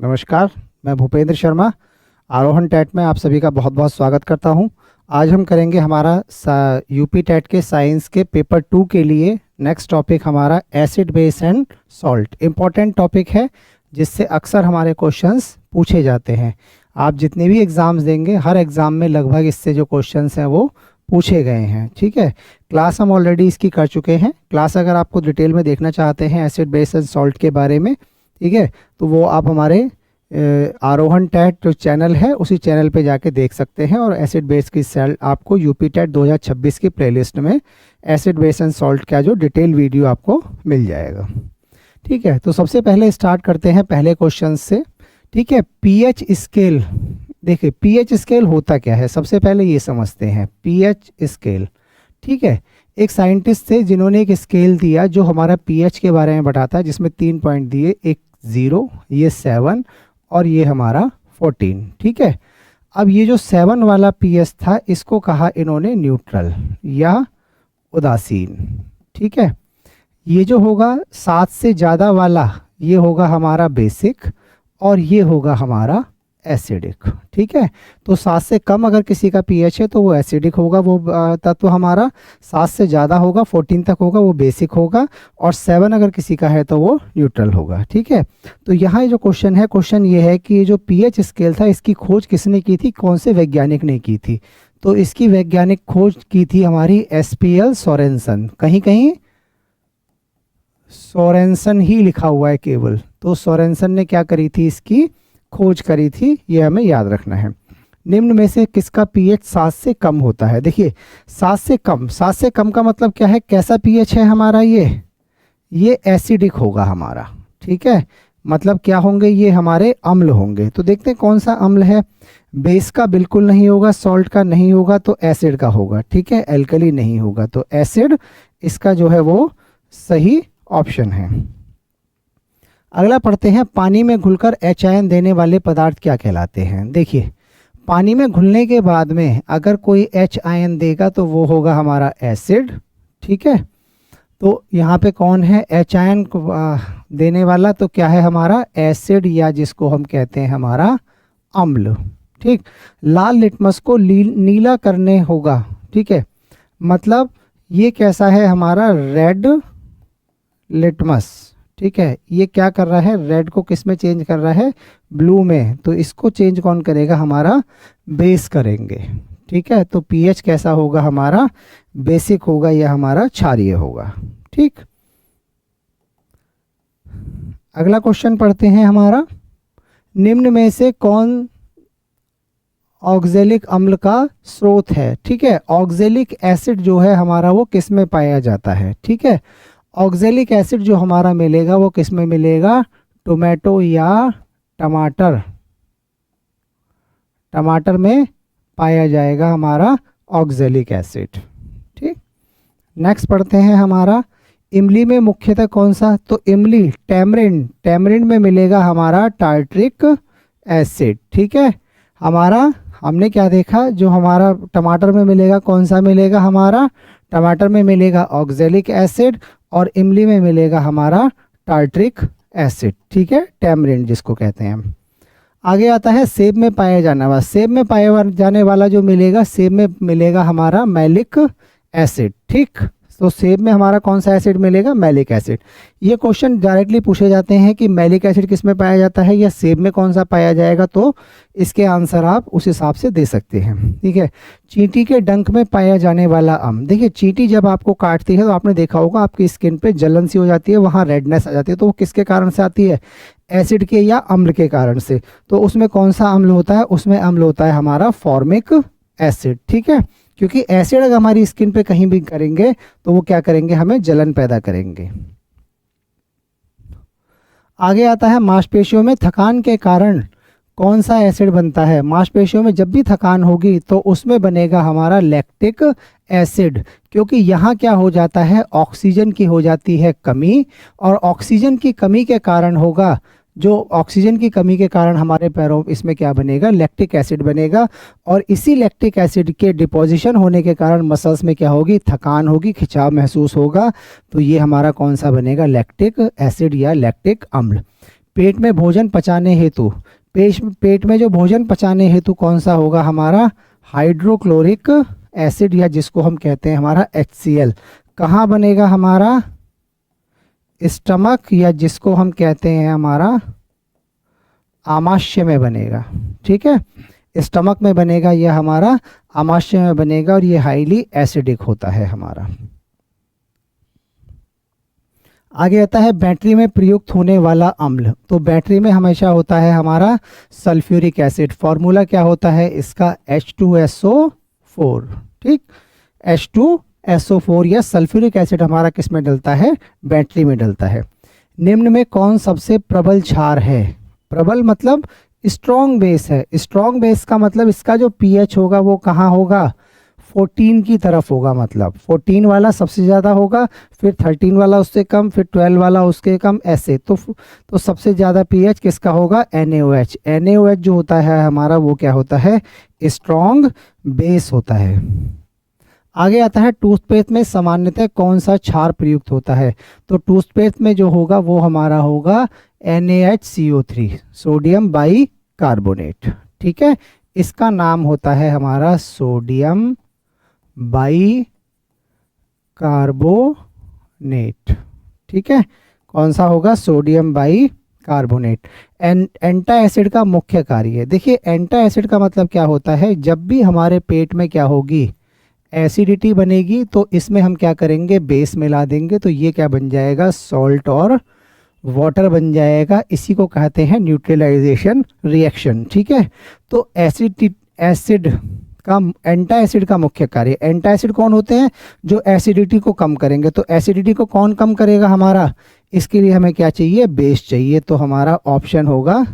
नमस्कार, मैं भूपेंद्र शर्मा आरोहण टैट में आप सभी का बहुत बहुत स्वागत करता हूं। आज हम करेंगे हमारा यूपी टैट के साइंस के पेपर 2 के लिए नेक्स्ट टॉपिक हमारा acid base and salt. Important topic है जिससे अक्सर हमारे क्वेश्चंस पूछे जाते हैं। आप जितने भी एग्ज़ाम्स देंगे हर एग्ज़ाम में लगभग इससे जो क्वेश्चंस हैं वो पूछे गए हैं। ठीक है, क्लास हम ऑलरेडी इसकी कर चुके हैं। क्लास अगर आपको डिटेल में देखना चाहते हैं एसिड बेस एंड सॉल्ट के बारे में, ठीक है, तो वो आप हमारे आरोहण टैट जो चैनल है उसी चैनल पे जाके देख सकते हैं। और एसिड बेस की सेल आपको यूपी टैट 2026 की प्लेलिस्ट में एसिड बेस एंड सॉल्ट का जो डिटेल वीडियो आपको मिल जाएगा। ठीक है, तो सबसे पहले स्टार्ट करते हैं पहले क्वेश्चन से। ठीक है, पीएच स्केल। देखिए पीएच स्केल होता क्या है, सबसे पहले ये समझते हैं पीएच स्केल। ठीक है, एक साइंटिस्ट थे जिन्होंने एक स्केल दिया जो हमारा पीएच के बारे में बताता है, जिसमें 3 पॉइंट दिए, एक 0, ये 7 और ये हमारा 14। ठीक है, अब ये जो 7 वाला पीएच था इसको कहा इन्होंने न्यूट्रल या उदासीन। ठीक है, ये जो होगा 7 से ज़्यादा वाला ये होगा हमारा बेसिक और ये होगा हमारा एसिडिक। ठीक है, तो 7 से कम अगर किसी का पीएच है तो वो एसिडिक होगा, वो तत्व हमारा 7 से ज़्यादा होगा, 14 तक होगा, वो बेसिक होगा, और 7 अगर किसी का है तो वो न्यूट्रल होगा। ठीक है, तो यहाँ जो क्वेश्चन है, क्वेश्चन ये है कि ये जो पीएच स्केल था इसकी खोज किसने की थी, कौन से वैज्ञानिक ने की थी। तो इसकी वैज्ञानिक खोज की थी हमारी SPL सोरेनसन। कहीं कहीं सोरेनसन ही लिखा हुआ है केवल, तो सोरेनसन ने क्या करी थी, इसकी खोज करी थी, ये हमें याद रखना है। निम्न में से किसका पीएच 7 से कम होता है। देखिए 7 से कम, 7 से कम का मतलब क्या है, कैसा पीएच है हमारा, ये एसिडिक होगा हमारा। ठीक है, मतलब क्या होंगे, ये हमारे अम्ल होंगे। तो देखते हैं कौन सा अम्ल है। बेस का बिल्कुल नहीं होगा, सॉल्ट का नहीं होगा, तो एसिड का होगा। ठीक है, एल्कली नहीं होगा, तो एसिड इसका जो है वो सही ऑप्शन है। अगला पढ़ते हैं, पानी में घुलकर H आयन देने वाले पदार्थ क्या कहलाते हैं। देखिए पानी में घुलने के बाद में अगर कोई H आयन देगा तो वो होगा हमारा एसिड। ठीक है, तो यहाँ पे कौन है H आयन देने वाला, तो क्या है हमारा एसिड, या जिसको हम कहते हैं हमारा अम्ल। ठीक, लाल लिटमस को नीला करने होगा। ठीक है, मतलब ये कैसा है हमारा रेड लिटमस। ठीक है, ये क्या कर रहा है, रेड को किस में चेंज कर रहा है, ब्लू में। तो इसको चेंज कौन करेगा, हमारा बेस करेंगे। ठीक है, तो पीएच कैसा होगा हमारा, बेसिक होगा या हमारा क्षारीय होगा। ठीक, अगला क्वेश्चन पढ़ते हैं हमारा, निम्न में से कौन ऑक्जेलिक अम्ल का स्रोत है। ठीक है, ऑक्जेलिक एसिड जो है हमारा वो किस में पाया जाता है। ठीक है, ऑक्जेलिक एसिड जो हमारा मिलेगा वो किस में मिलेगा, टोमेटो या टमाटर, टमाटर में पाया जाएगा हमारा ऑक्जेलिक एसिड। ठीक, नेक्स्ट पढ़ते हैं हमारा, इमली में मुख्यतः कौन सा, तो इमली टैमरिंड, टैमरिंड में मिलेगा हमारा टार्ट्रिक एसिड। ठीक है, हमारा हमने क्या देखा, जो हमारा टमाटर में मिलेगा कौन सा मिलेगा, हमारा टमाटर में मिलेगा ऑक्जेलिक एसिड और इमली में मिलेगा हमारा टार्ट्रिक एसिड। ठीक है, टैमरिंड जिसको कहते हैं हम। आगे आता है सेब में पाया जाने वाला, सेब में पाया जाने वाला जो मिलेगा, सेब में मिलेगा हमारा मैलिक एसिड। ठीक, तो सेब में हमारा कौन सा एसिड मिलेगा, मैलिक एसिड। ये क्वेश्चन डायरेक्टली पूछे जाते हैं कि मैलिक एसिड किस में पाया जाता है या सेब में कौन सा पाया जाएगा, तो इसके आंसर आप उस हिसाब से दे सकते हैं। ठीक है, चींटी के डंक में पाया जाने वाला अम्ल। देखिए चींटी जब आपको काटती है तो आपने देखा होगा आपकी स्किन पे जलन सी हो जाती है, वहाँ रेडनेस आ जाती है, तो वो किसके कारण से आती है, एसिड के या अम्ल के कारण से। तो उसमें कौन सा अम्ल होता है, उसमें अम्ल होता है हमारा फॉर्मिक एसिड। ठीक है, क्योंकि एसिड अगर हमारी स्किन पे कहीं भी करेंगे तो वो क्या करेंगे, हमें जलन पैदा करेंगे। आगे आता है, मांसपेशियों में थकान के कारण कौन सा एसिड बनता है। मांसपेशियों में जब भी थकान होगी तो उसमें बनेगा हमारा लैक्टिक एसिड, क्योंकि यहाँ क्या हो जाता है, ऑक्सीजन की हो जाती है कमी, और ऑक्सीजन की कमी के कारण होगा, जो ऑक्सीजन की कमी के कारण हमारे पैरों इसमें क्या बनेगा, लैक्टिक एसिड बनेगा, और इसी लैक्टिक एसिड के डिपोजिशन होने के कारण मसल्स में क्या होगी, थकान होगी, खिंचाव महसूस होगा। तो ये हमारा कौन सा बनेगा, लैक्टिक एसिड या लैक्टिक अम्ल। पेट में भोजन पचाने हेतु, पेट में जो भोजन पचाने हेतु कौन सा होगा हमारा, हाइड्रोक्लोरिक एसिड, या जिसको हम कहते हैं हमारा HCl। कहाँ बनेगा हमारा, स्टमक, या जिसको हम कहते हैं हमारा आमाशय में बनेगा। ठीक है, स्टमक में बनेगा, यह हमारा आमाशय में बनेगा, और ये हाईली एसिडिक होता है हमारा। आगे आता है बैटरी में प्रयुक्त होने वाला अम्ल। तो बैटरी में हमेशा होता है हमारा सल्फ्यूरिक एसिड। फॉर्मूला क्या होता है इसका, H2SO4। ठीक, H2SO4 या सल्फ्यूरिक एसिड हमारा किस में डलता है, बैटरी में डलता है। निम्न में कौन सबसे प्रबल क्षार है, प्रबल मतलब स्ट्रॉन्ग बेस है। स्ट्रॉन्ग बेस का मतलब इसका जो pH होगा वो कहाँ होगा, 14 की तरफ होगा, मतलब 14 वाला सबसे ज़्यादा होगा, फिर 13 वाला उससे कम, फिर 12 वाला उसके कम, ऐसे। तो सबसे ज़्यादा pH किसका होगा, NaOH। NaOH जो होता है हमारा वो क्या होता है, स्ट्रॉन्ग बेस होता है। आगे आता है टूथपेस्ट में सामान्यतः कौन सा क्षार प्रयुक्त होता है। तो टूथपेस्ट में जो होगा वो हमारा होगा NaHCO3, सोडियम बाई कार्बोनेट। ठीक है, इसका नाम होता है हमारा सोडियम बाई कार्बोनेट। ठीक है, कौन सा होगा, सोडियम बाई कार्बोनेट। एंटा एसिड का मुख्य कार्य, देखिए एंटा एसिड का मतलब क्या होता है, जब भी हमारे पेट में क्या होगी, एसिडिटी बनेगी, तो इसमें हम क्या करेंगे, बेस मिला देंगे, तो ये क्या बन जाएगा, सॉल्ट और वाटर बन जाएगा। इसी को कहते हैं न्यूट्रलाइजेशन रिएक्शन। ठीक है, तो एसिड का, एंटा एसिड का मुख्य कार्य, एंटा एसिड कौन होते हैं, जो एसिडिटी को कम करेंगे। तो एसिडिटी को कौन कम करेगा हमारा, इसके लिए हमें क्या चाहिए, बेस चाहिए। तो हमारा ऑप्शन होगा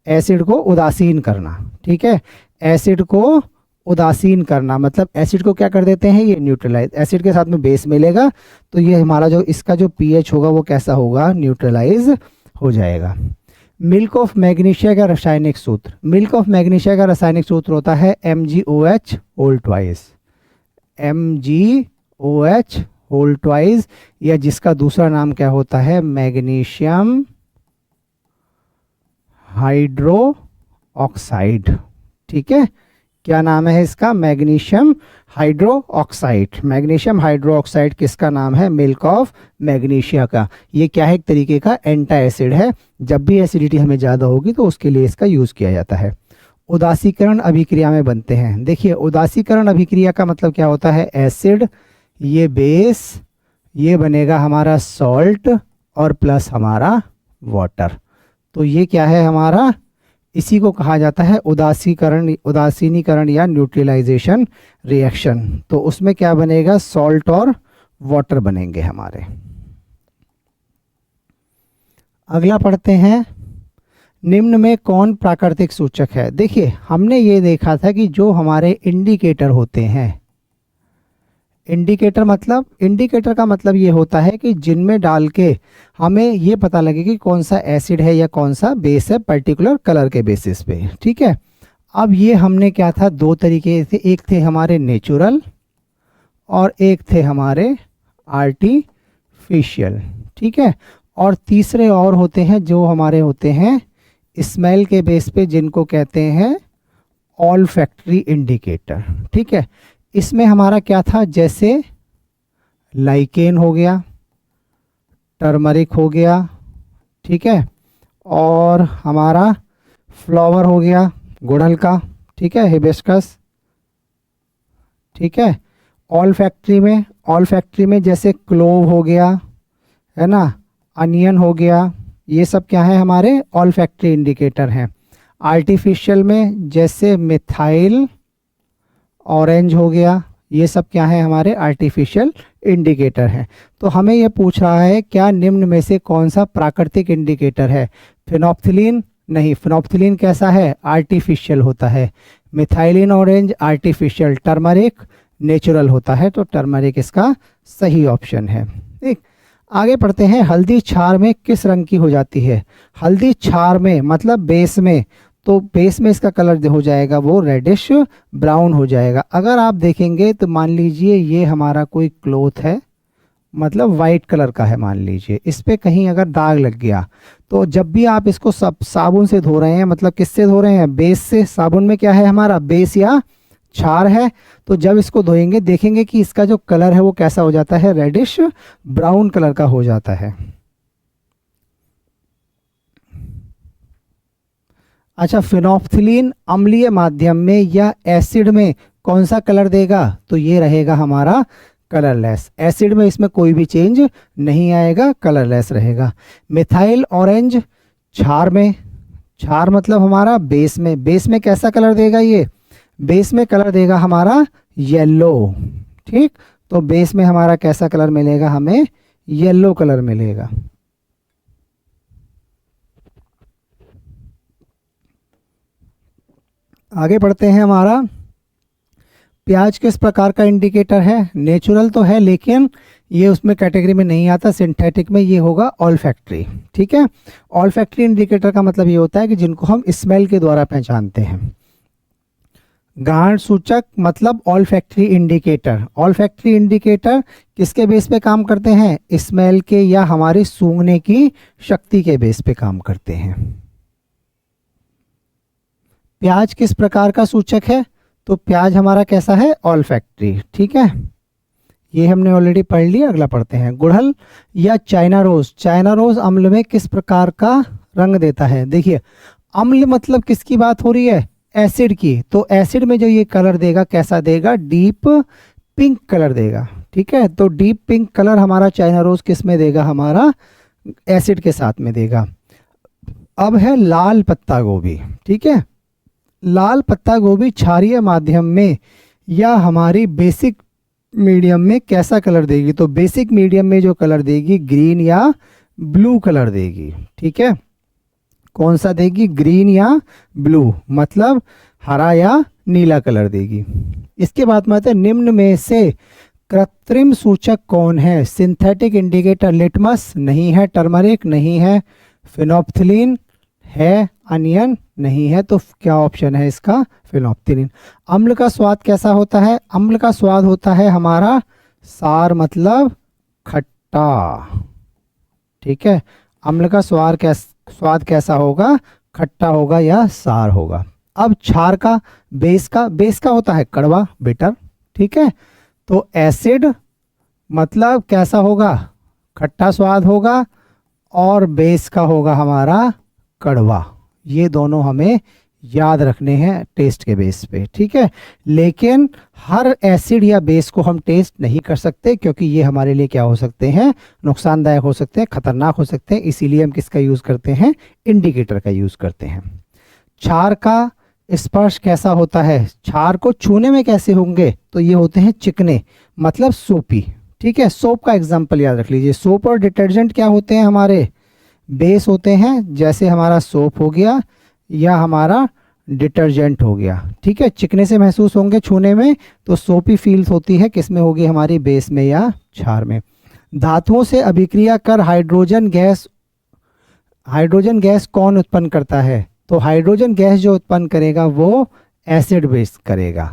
एसिड को उदासीन करना। ठीक है, एसिड को उदासीन करना मतलब एसिड को क्या कर देते हैं, ये न्यूट्रलाइज, एसिड के साथ में बेस मिलेगा, तो ये हमारा जो इसका जो pH होगा वो कैसा होगा, न्यूट्रलाइज हो जाएगा। मिल्क ऑफ मैग्नीशिया का रासायनिक सूत्र, मिल्क ऑफ मैग्नीशिया का रासायनिक सूत्र होता है MgOH whole twice, MgOH whole twice, या जिसका दूसरा नाम क्या होता है, मैग्नीशियम हाइड्रो ऑक्साइड। ठीक है, क्या नाम है इसका, magnesium hydro oxide. Magnesium hydro oxide किसका नाम है, मिल्क ऑफ मैग्नीशिया का। ये क्या है, एक तरीके का एंटा एसिड है। जब भी एसिडिटी हमें ज़्यादा होगी तो उसके लिए इसका यूज़ किया जाता है। उदासीकरण अभिक्रिया में बनते हैं, देखिए उदासीकरण अभिक्रिया का मतलब क्या होता है, एसिड, ये बेस, ये बनेगा हमारा सॉल्ट, और प्लस हमारा वाटर। तो ये क्या है हमारा, इसी को कहा जाता है उदासीनीकरण या न्यूट्रलाइजेशन रिएक्शन। तो उसमें क्या बनेगा, सॉल्ट और वाटर बनेंगे हमारे। अगला पढ़ते हैं, निम्न में कौन प्राकृतिक सूचक है। देखिए हमने ये देखा था कि जो हमारे इंडिकेटर होते हैं, इंडिकेटर का मतलब ये होता है कि जिनमें डाल के हमें ये पता लगे कि कौन सा एसिड है या कौन सा बेस है पर्टिकुलर कलर के बेसिस पे। ठीक है, अब ये हमने क्या था, दो तरीके थे, एक थे हमारे नेचुरल और एक थे हमारे आर्टिफिशियल। ठीक है, और तीसरे और होते हैं जो हमारे होते हैं स्मेल के बेस पे, जिनको कहते हैं ऑल्फैक्टरी इंडिकेटर। ठीक है, इसमें हमारा क्या था, जैसे लाइकेन हो गया, टर्मरिक हो गया, ठीक है, और हमारा फ्लावर हो गया गुड़हल का, ठीक है, हिबिस्कस। ठीक है, ऑल्फैक्टरी में जैसे क्लोव हो गया, है ना, अनियन हो गया, ये सब क्या है हमारे ऑल्फैक्टरी इंडिकेटर हैं। आर्टिफिशियल में जैसे मिथाइल ऑरेंज हो गया, ये सब क्या है हमारे आर्टिफिशियल इंडिकेटर हैं। तो हमें ये पूछ रहा है क्या निम्न में से कौन सा प्राकृतिक इंडिकेटर है। फिनोप्थिलीन नहीं, फिनोप्थिलीन कैसा है, आर्टिफिशियल होता है। Methylene orange artificial, turmeric natural होता है, तो टर्मरिक इसका सही ऑप्शन है। ठीक, आगे पढ़ते हैं, हल्दी क्षार में किस रंग की हो जाती है। हल्दी क्षार में मतलब बेस में, तो बेस में इसका कलर हो जाएगा वो रेडिश ब्राउन हो जाएगा। अगर आप देखेंगे तो मान लीजिए ये हमारा कोई क्लॉथ है, मतलब वाइट कलर का है, मान लीजिए इस पे कहीं अगर दाग लग गया तो जब भी आप इसको सब साबुन से धो रहे हैं, मतलब किससे धो रहे हैं, बेस से। साबुन में क्या है हमारा, बेस या क्षार है। तो जब इसको धोएंगे देखेंगे कि इसका जो कलर है वो कैसा हो जाता है, रेडिश ब्राउन कलर का हो जाता है। अच्छा, फिनोप्थिलीन अम्लीय माध्यम में या एसिड में कौन सा कलर देगा, तो ये रहेगा हमारा कलरलेस। एसिड में इसमें कोई भी चेंज नहीं आएगा, कलरलेस रहेगा। मिथाइल ऑरेंज क्षार में, क्षार मतलब हमारा बेस में, बेस में कैसा कलर देगा, ये बेस में कलर देगा हमारा येलो। ठीक, तो बेस में हमारा कैसा कलर मिलेगा, हमें येलो कलर मिलेगा। आगे बढ़ते हैं। हमारा प्याज किस प्रकार का इंडिकेटर है, नेचुरल तो है लेकिन ये उसमें कैटेगरी में नहीं आता, सिंथेटिक में ये होगा ऑल्फैक्टरी। ठीक है, ऑल्फैक्टरी इंडिकेटर का मतलब ये होता है कि जिनको हम स्मेल के द्वारा पहचानते हैं। घ्राण सूचक मतलब ऑल्फैक्टरी इंडिकेटर। ऑल्फैक्टरी इंडिकेटर किसके बेस पे काम करते हैं, स्मेल के या हमारे सूंघने की शक्ति के बेस पे काम करते हैं। प्याज किस प्रकार का सूचक है, तो प्याज हमारा कैसा है, ऑल्फैक्टरी। ठीक है, ये हमने ऑलरेडी पढ़ लिया। अगला पढ़ते हैं। गुड़हल या चाइना रोज, चाइना रोज अम्ल में किस प्रकार का रंग देता है। देखिए, अम्ल मतलब किसकी बात हो रही है, एसिड की। तो एसिड में जो ये कलर देगा कैसा देगा, डीप पिंक कलर देगा। ठीक है, तो डीप पिंक कलर हमारा चाइना रोज किस में देगा, हमारा एसिड के साथ में देगा। अब है लाल पत्ता गोभी। ठीक है, लाल पत्ता गोभी क्षारीय माध्यम में या हमारी बेसिक मीडियम में कैसा कलर देगी, तो बेसिक मीडियम में जो कलर देगी ग्रीन या ब्लू कलर देगी। ठीक है, कौन सा देगी, ग्रीन या ब्लू, मतलब हरा या नीला कलर देगी। इसके बाद में आते हैं, निम्न में से कृत्रिम सूचक कौन है, सिंथेटिक इंडिकेटर। लिटमस नहीं है, टर्मरिक नहीं है, फिनोप्थिलीन है, अनियन नहीं है, तो क्या ऑप्शन है इसका, फिनोप्थिलीन। अम्ल का स्वाद कैसा होता है, अम्ल का स्वाद होता है हमारा सार मतलब खट्टा। ठीक है, अम्ल का स्वाद कैसा होगा, खट्टा होगा या सार होगा। अब क्षार का, बेस का होता है कड़वा, बिटर। ठीक है, तो एसिड मतलब कैसा होगा, खट्टा स्वाद होगा, और बेस का होगा हमारा कड़वा। ये दोनों हमें याद रखने हैं टेस्ट के बेस पे। ठीक है, लेकिन हर एसिड या बेस को हम टेस्ट नहीं कर सकते क्योंकि ये हमारे लिए क्या हो सकते हैं, नुकसानदायक हो सकते हैं, खतरनाक हो सकते हैं। इसीलिए हम किसका यूज करते हैं, इंडिकेटर का यूज करते हैं। क्षार का स्पर्श कैसा होता है, क्षार को छूने में कैसे होंगे, तो ये होते हैं चिकने, मतलब सोपी। ठीक है, सोप का एग्जाम्पल याद रख लीजिए। सोप और डिटर्जेंट क्या होते हैं, हमारे बेस होते हैं, जैसे हमारा सोप हो गया या हमारा डिटर्जेंट हो गया। ठीक है, चिकने से महसूस होंगे छूने में, तो सोपी फील्स होती है किस में होगी, हमारी बेस में या क्षार में। धातुओं से अभिक्रिया कर हाइड्रोजन गैस कौन उत्पन्न करता है, तो हाइड्रोजन गैस जो उत्पन्न करेगा वो एसिड बेस करेगा।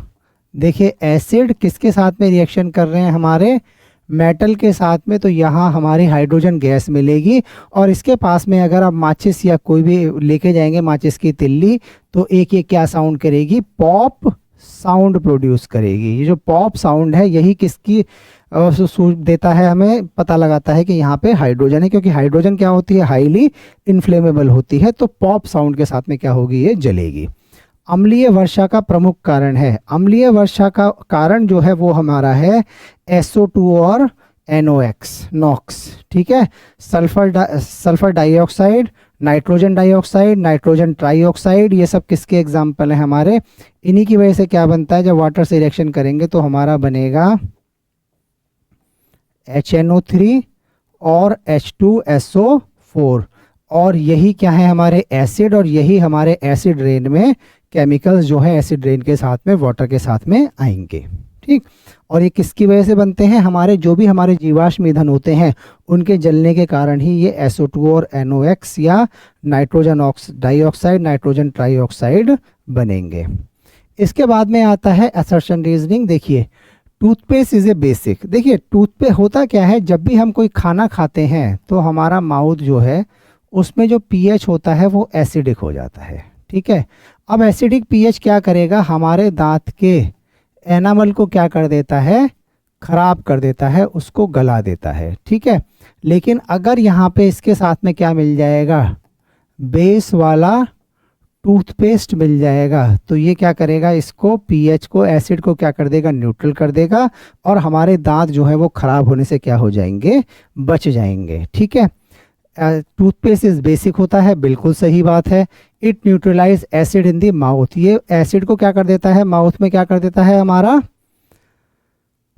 देखिए, एसिड किसके साथ में रिएक्शन कर रहे हैं, हमारे मेटल के साथ में, तो यहाँ हमारी हाइड्रोजन गैस मिलेगी। और इसके पास में अगर आप माचिस या कोई भी लेके जाएंगे, माचिस की तिल्ली, तो एक ये क्या साउंड करेगी, पॉप साउंड प्रोड्यूस करेगी। ये जो पॉप साउंड है यही किसकी देता है, हमें पता लगाता है कि यहाँ पे हाइड्रोजन है, क्योंकि हाइड्रोजन क्या होती है, हाईली इन्फ्लेमेबल होती है, तो पॉप साउंड के साथ में क्या होगी, ये जलेगी। अम्लीय वर्षा का प्रमुख कारण है, अम्लीय वर्षा का कारण जो है वो हमारा है SO2 और NOx। ठीक है, sulphur dioxide, nitrogen dioxide, nitrogen trioxide, ये सब किसके एग्जाम्पल हैं हमारे। इन्हीं की वजह से क्या बनता है, जब वाटर से रिएक्शन करेंगे तो हमारा बनेगा HNO3 और H2SO4। और यही क्या है, हमारे एसिड, और यही हमारे एसिड रेन में केमिकल्स जो है एसिड रेन के साथ में, वाटर के साथ में आएंगे। ठीक, और ये किसकी वजह से बनते हैं, हमारे जो भी हमारे जीवाश्म ईंधन होते हैं उनके जलने के कारण ही ये SO2 और NOx या नाइट्रोजन डाइऑक्साइड, नाइट्रोजन ट्राइऑक्साइड बनेंगे। इसके बाद में आता है असर्शन रीजनिंग। देखिए, टूथपेस्ट इज ए बेसिक। देखिए, टूथपेस्ट होता क्या है, जब भी हम कोई खाना खाते हैं तो हमारा माउथ जो है उसमें जो pH होता है वो एसिडिक हो जाता है। ठीक है, अब एसिडिक pH क्या करेगा, हमारे दांत के एनामल को क्या कर देता है, खराब कर देता है, उसको गला देता है। ठीक है, लेकिन अगर यहाँ पे इसके साथ में क्या मिल जाएगा, बेस वाला टूथपेस्ट मिल जाएगा, तो ये क्या करेगा, इसको पीएच को, एसिड को क्या कर देगा, न्यूट्रल कर देगा, और हमारे दांत जो है वो खराब होने से क्या हो जाएंगे, बच जाएंगे। ठीक है, टूथपेस्ट इज बेसिक होता है, बिल्कुल सही बात है। It neutralize acid in the mouth, ये एसिड को क्या कर देता है, माउथ में क्या कर देता है, हमारा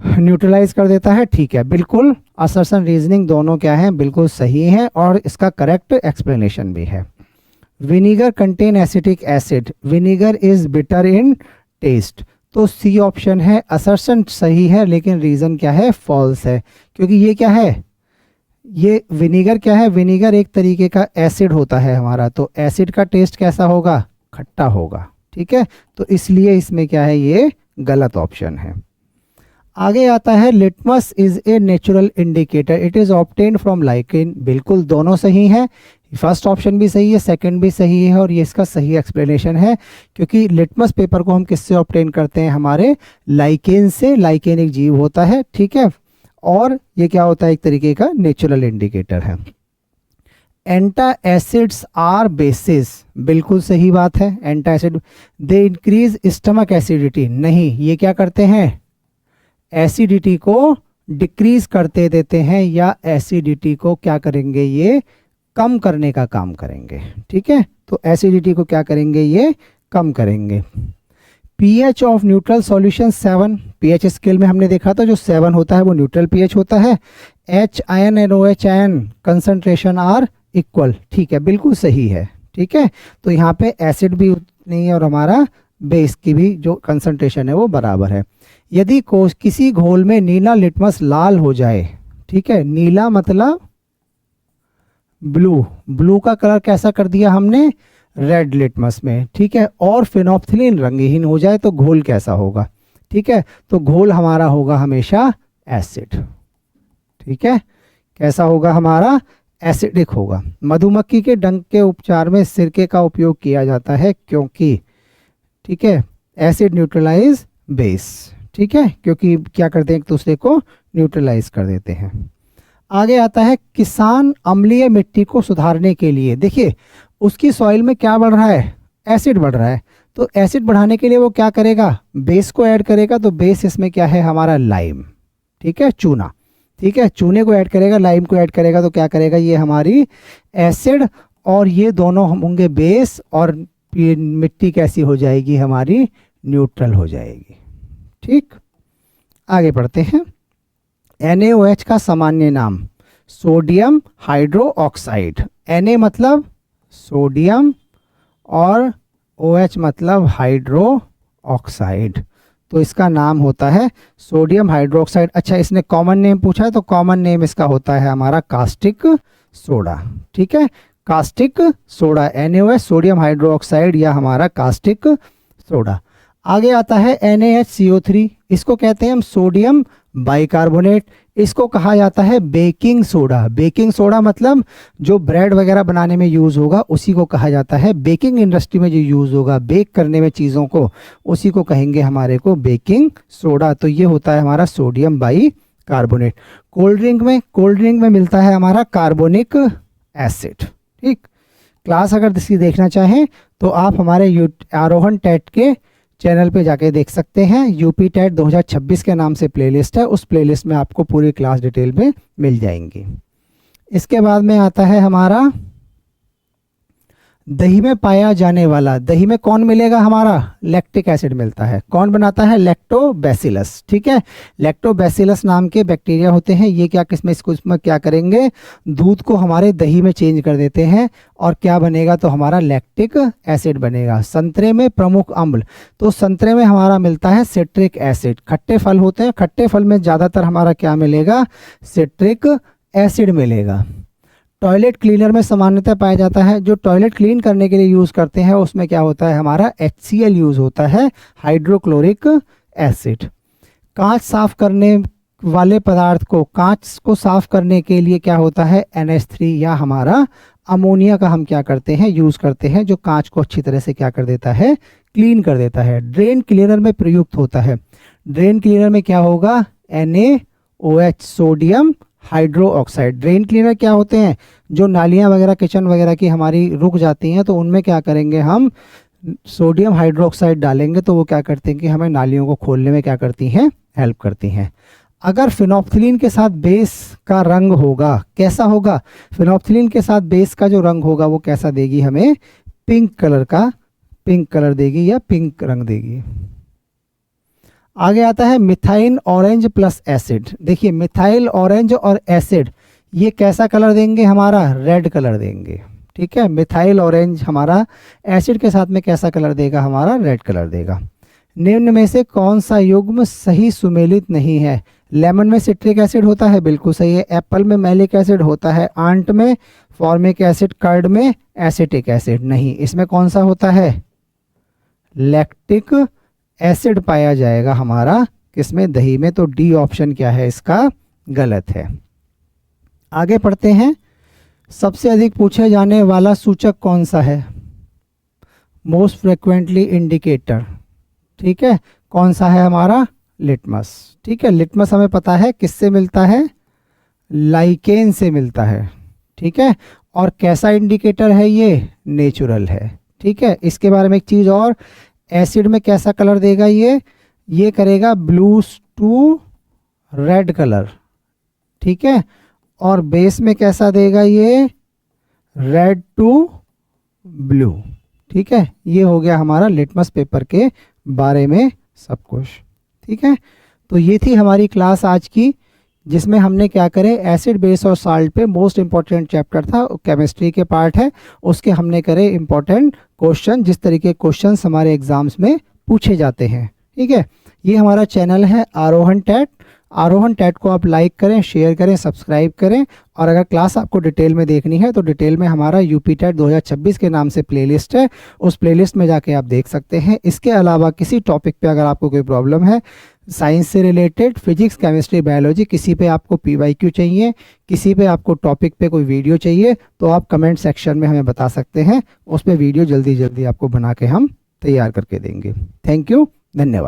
न्यूट्रलाइज कर देता है। ठीक है, बिल्कुल असर्शन रीजनिंग दोनों क्या है, बिल्कुल सही है, और इसका करेक्ट एक्सप्लेनेशन भी है। Vinegar contain acetic acid, vinegar is bitter in taste, तो सी ऑप्शन है, असर्शन सही है लेकिन रीजन क्या है, फॉल्स है, क्योंकि ये क्या है, ये विनीगर क्या है, विनीगर एक तरीके का एसिड होता है हमारा, तो एसिड का टेस्ट कैसा होगा, खट्टा होगा। ठीक है, तो इसलिए इसमें क्या है, ये गलत ऑप्शन है। आगे आता है, litmus is a natural indicator, it is obtained from lichen, बिल्कुल दोनों सही है, फर्स्ट ऑप्शन भी सही है, सेकंड भी सही है, और ये इसका सही एक्सप्लेनेशन है, क्योंकि लिटमस पेपर को हम किससे ऑब्टेन करते हैं, हमारे लाइकेन से, लाइकेन एक जीव होता है। ठीक है, और ये क्या होता है, एक तरीके का नेचुरल इंडिकेटर है। एंटा एसिड्स आर बेसिस, बिल्कुल सही बात है, antacid they increase stomach acidity, नहीं, ये क्या करते हैं, एसिडिटी को डिक्रीज करते देते हैं, या एसिडिटी को क्या करेंगे, ये कम करने का काम करेंगे। ठीक है, तो एसिडिटी को क्या करेंगे, ये कम करेंगे। PH of neutral solution 7, pH scale में हमने देखा था जो 7 होता है वो न्यूट्रल पीएच होता है। H ion and OH ion concentration are equal, ठीक है, बिल्कुल सही है। ठीक है, तो यहाँ पे एसिड भी उतनी है और हमारा बेस की भी जो कंसंट्रेशन है वो बराबर है। यदि किसी घोल में नीला लिटमस लाल हो जाए, ठीक है, नीला मतलब ब्लू, ब्लू का कलर कैसा कर दिया हमने, रेड लिटमस में। ठीक है, और फिनोप्थिलीन रंगहीन हो जाए तो घोल कैसा होगा, ठीक है, तो घोल हमारा होगा हमेशा एसिड। ठीक है, कैसा होगा, हमारा एसिडिक होगा। मधुमक्खी के डंक के उपचार में सिरके का उपयोग किया जाता है, क्योंकि, ठीक है, एसिड न्यूट्रलाइज बेस, ठीक है, क्योंकि क्या करते हैं, एक दूसरे को न्यूट्रलाइज कर देते हैं। आगे आता है, किसान अम्लीय मिट्टी को सुधारने के लिए, देखिए उसकी सॉइल में क्या बढ़ रहा है, एसिड बढ़ रहा है, तो एसिड बढ़ाने के लिए वो क्या करेगा, बेस को ऐड करेगा, तो बेस इसमें क्या है, हमारा लाइम। ठीक है, चूना, ठीक है, चूने को ऐड करेगा, लाइम को ऐड करेगा, तो क्या करेगा, ये हमारी एसिड, और ये दोनों होंगे बेस, और मिट्टी कैसी हो जाएगी, हमारी न्यूट्रल हो जाएगी। ठीक, आगे बढ़ते हैं। NaOH का सामान्य नाम, सोडियम हाइड्रो ऑक्साइड। Na मतलब सोडियम और OH मतलब हाइड्रो ऑक्साइड, तो इसका नाम होता है सोडियम हाइड्रो ऑक्साइड। अच्छा, इसने कॉमन नेम पूछा है, तो कॉमन नेम इसका होता है हमारा कास्टिक सोडा। ठीक है, caustic soda, NaOH sodium hydro oxide, या हमारा कास्टिक सोडा। आगे आता है NaHCO3, इसको कहते हैं हम सोडियम बाइकार्बोनेट, इसको कहा जाता है बेकिंग सोडा। बेकिंग सोडा मतलब जो ब्रेड वगैरह बनाने में यूज़ होगा उसी को कहा जाता है, बेकिंग इंडस्ट्री में जो यूज़ होगा बेक करने में चीज़ों को, उसी को कहेंगे हमारे को बेकिंग सोडा। तो ये होता है हमारा सोडियम बाइकार्बोनेट। कोल्ड ड्रिंक में मिलता है हमारा कार्बोनिक एसिड। ठीक, क्लास अगर इसकी देखना चाहें तो आप हमारे आरोहण टेट के चैनल पे जाके देख सकते हैं। यूपी टेट 2026 के नाम से प्लेलिस्ट है, उस प्लेलिस्ट में आपको पूरी क्लास डिटेल में मिल जाएंगी। इसके बाद में आता है हमारा दही में पाया जाने वाला, दही में कौन मिलेगा, हमारा लैक्टिक एसिड मिलता है। कौन बनाता है, लैक्टोबैसिलस। ठीक है, लैक्टोबैसिलस नाम के बैक्टीरिया होते हैं, ये क्या इसमें क्या करेंगे, दूध को हमारे दही में चेंज कर देते हैं, और क्या बनेगा, तो हमारा लैक्टिक एसिड बनेगा। संतरे में प्रमुख अम्ल, तो संतरे में हमारा मिलता है सिट्रिक एसिड। खट्टे फल होते हैं, खट्टे फल में ज़्यादातर हमारा क्या मिलेगा, सिट्रिक एसिड मिलेगा। टॉयलेट क्लीनर में सामान्यतः पाया जाता है, जो टॉयलेट क्लीन करने के लिए यूज़ करते हैं उसमें क्या होता है, हमारा HCl यूज़ होता है, हाइड्रोक्लोरिक एसिड। कांच साफ करने वाले पदार्थ को, कांच को साफ करने के लिए क्या होता है, NH3 या हमारा अमोनिया का हम क्या करते हैं, यूज करते हैं, जो कांच को अच्छी तरह से क्या कर देता है, क्लीन कर देता है। ड्रेन क्लीनर में प्रयुक्त होता है। ड्रेन क्लीनर में क्या होगा, NaOH, sodium hydro oxide. Drain cleaner क्या होते हैं, जो नालियां वगैरह किचन वगैरह की हमारी रुक जाती हैं, तो उनमें क्या करेंगे हम, सोडियम हाइड्रोक्साइड डालेंगे, तो वो क्या करते हैं कि हमें नालियों को खोलने में क्या करती हैं, हेल्प करती हैं। अगर फिनोप्थिलीन के साथ बेस का रंग होगा, कैसा होगा, फिनोप्थिलीन के साथ बेस का जो रंग होगा वो कैसा देगी, हमें पिंक कलर का, पिंक कलर देगी या पिंक रंग देगी। आगे आता है मिथाइल ऑरेंज प्लस एसिड। देखिए मिथाइल ऑरेंज और एसिड ये कैसा कलर देंगे, हमारा रेड कलर देंगे। ठीक है, मिथाइल ऑरेंज हमारा एसिड के साथ में कैसा कलर देगा, हमारा रेड कलर देगा। निम्न में से कौन सा युग्म सही सुमेलित नहीं है। लेमन में सिट्रिक एसिड होता है, बिल्कुल सही है। एप्पल में मैलिक एसिड होता है, आंट में फॉर्मिक एसिड, कर्ड में एसिटिक एसिड नहीं। इसमें कौन सा होता है, लैक्टिक एसिड पाया जाएगा हमारा, किसमें, दही में। तो डी ऑप्शन क्या है इसका, गलत है। आगे पढ़ते हैं। सबसे अधिक पूछे जाने वाला सूचक कौन सा है, मोस्ट फ्रिक्वेंटली इंडिकेटर। ठीक है, कौन सा है हमारा, लिटमस। ठीक है, लिटमस हमें पता है किससे मिलता है, लाइकेन से मिलता है। ठीक है, और कैसा इंडिकेटर है ये, नेचुरल है। ठीक है, इसके बारे में एक चीज़ और, एसिड में कैसा कलर देगा ये करेगा ब्लू टू रेड कलर। ठीक है, और बेस में कैसा देगा, ये रेड टू ब्लू। ठीक है, ये हो गया हमारा लिटमस पेपर के बारे में सब कुछ। ठीक है, तो ये थी हमारी क्लास आज की, जिसमें हमने क्या करे, एसिड बेस और साल्ट पे मोस्ट इंपॉर्टेंट चैप्टर था, केमिस्ट्री के पार्ट है, उसके हमने करे इंपॉर्टेंट क्वेश्चन, जिस तरीके क्वेश्चंस हमारे एग्जाम्स में पूछे जाते हैं। ठीक है, ये हमारा चैनल है आरोहन टैट। आरोहन टैट को आप लाइक करें, शेयर करें, सब्सक्राइब करें। और अगर क्लास आपको डिटेल में देखनी है तो डिटेल में हमारा यूपी टैट 2026 के नाम से प्लेलिस्ट है, उस प्लेलिस्ट में जाके आप देख सकते हैं। इसके अलावा किसी टॉपिक पे अगर आपको कोई प्रॉब्लम है, साइंस से रिलेटेड, फिजिक्स, केमिस्ट्री, बायोलॉजी, किसी पे आपको PYQ चाहिए, किसी पे आपको टॉपिक पे कोई वीडियो चाहिए, तो आप कमेंट सेक्शन में हमें बता सकते हैं। उस पर वीडियो जल्दी जल्दी आपको बना के हम तैयार करके देंगे। थैंक यू, धन्यवाद।